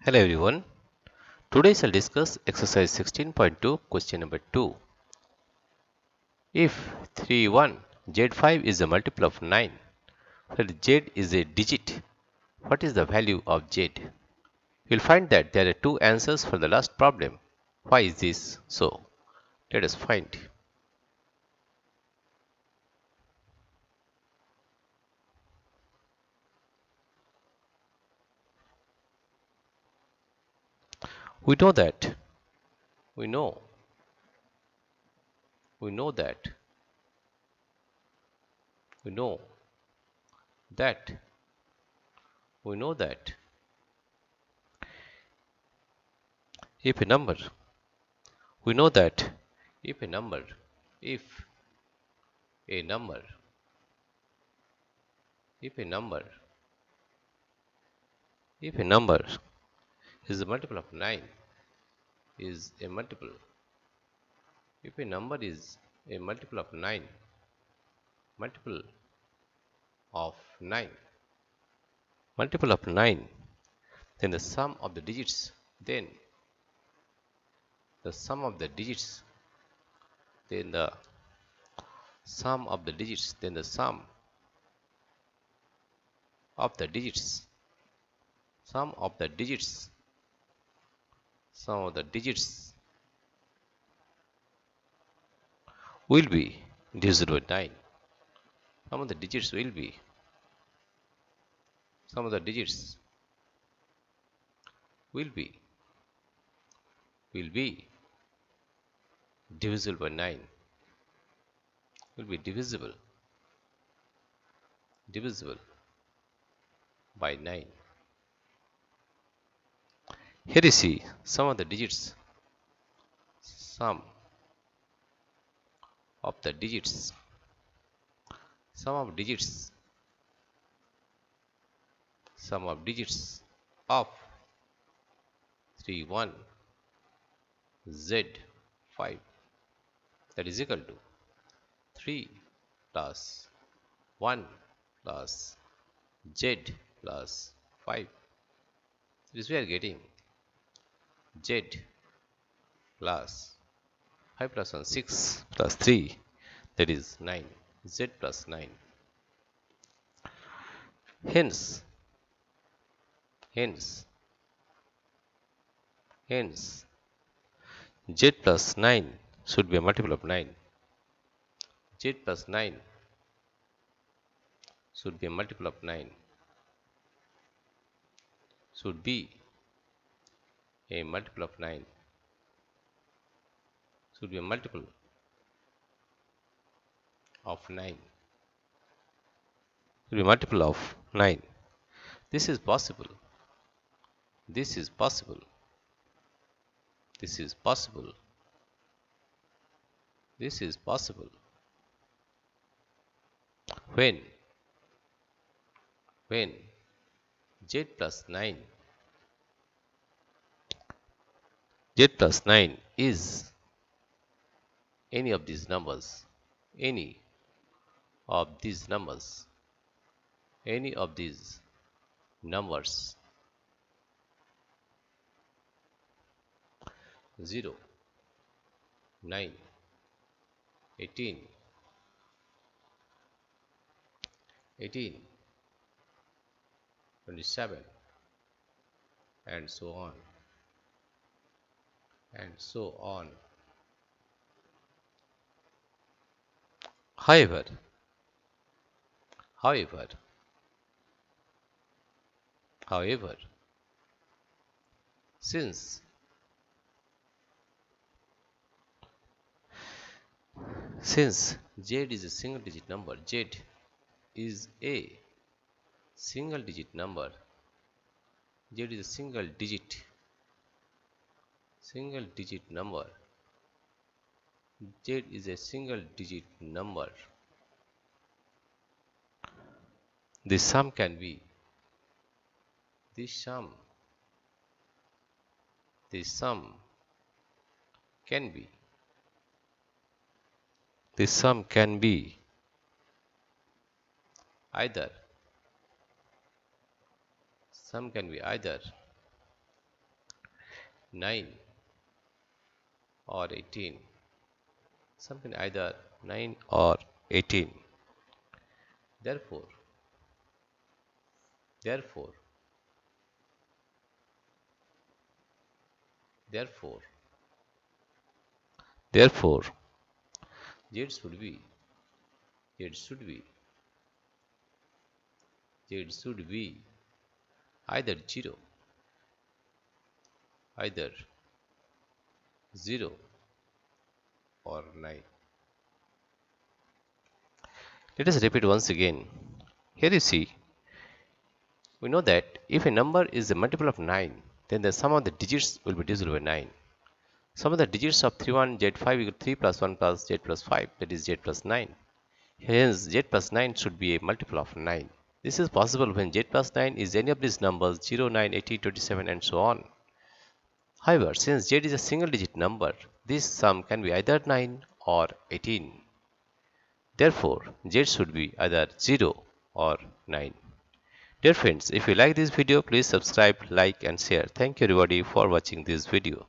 Hello everyone. Today I'll discuss exercise 16.2 question number 2. If 3, 1, Z5 is a multiple of 9, where Z is a digit, what is the value of Z? You'll find that there are two answers for the last problem. Why is this so? Let us find. We know that, we know, we know that, we know that, we know that if a number, we know that if a number, if a number, if a number, if a number is a multiple of 9, is a multiple, if a number is a multiple of 9, multiple of 9, multiple of 9, then the sum of the digits, then the sum of the digits, then the sum of the digits, then the sum of the digits, sum of the digits, sum of the digits will be divisible by 9. Sum of the digits will be, sum of the digits will be divisible by 9, will be divisible by 9. Here you see sum of the digits, sum of the digits, sum of digits, sum of digits of 3, 1, Z5, that is equal to 3 plus 1 plus Z plus 5. This we are getting Z plus 5 plus 1, 6 plus 3, that is 9, Z plus 9. Hence, Z plus 9 should be a multiple of 9. Z plus 9 should be a multiple of 9. Should be a multiple of 9. Should be a multiple of 9. Should be a multiple of 9. This is possible. This is possible. This is possible. This is possible. When Z plus 9, Z plus 9 is any of these numbers, any of these numbers, any of these numbers, 0, 9, 18, 27, and so on, and so on. However, since Z is a single digit number, Z is a single digit number, Z is a single digit number, Z is a single digit number, the sum can be, the sum can be, the sum can be either, sum can be either 9 or 18. Something either 9 or 18. Therefore, therefore, therefore, therefore, Z should be, Z should be, Z should be either 0, either 0 or 9. Let us repeat once again. Here you see, we know that if a number is a multiple of 9, then the sum of the digits will be divisible by 9. Sum of the digits of 31 Z5 equal 3 plus 1 plus Z plus 5, that is Z plus 9. Hence, Z plus 9 should be a multiple of 9. This is possible when Z plus 9 is any of these numbers 0, 9, 18, 27 and so on. However, since Z is a single digit number, this sum can be either 9 or 18. Therefore, Z should be either 0 or 9. Dear friends, if you like this video, please subscribe, like and share. Thank you everybody for watching this video.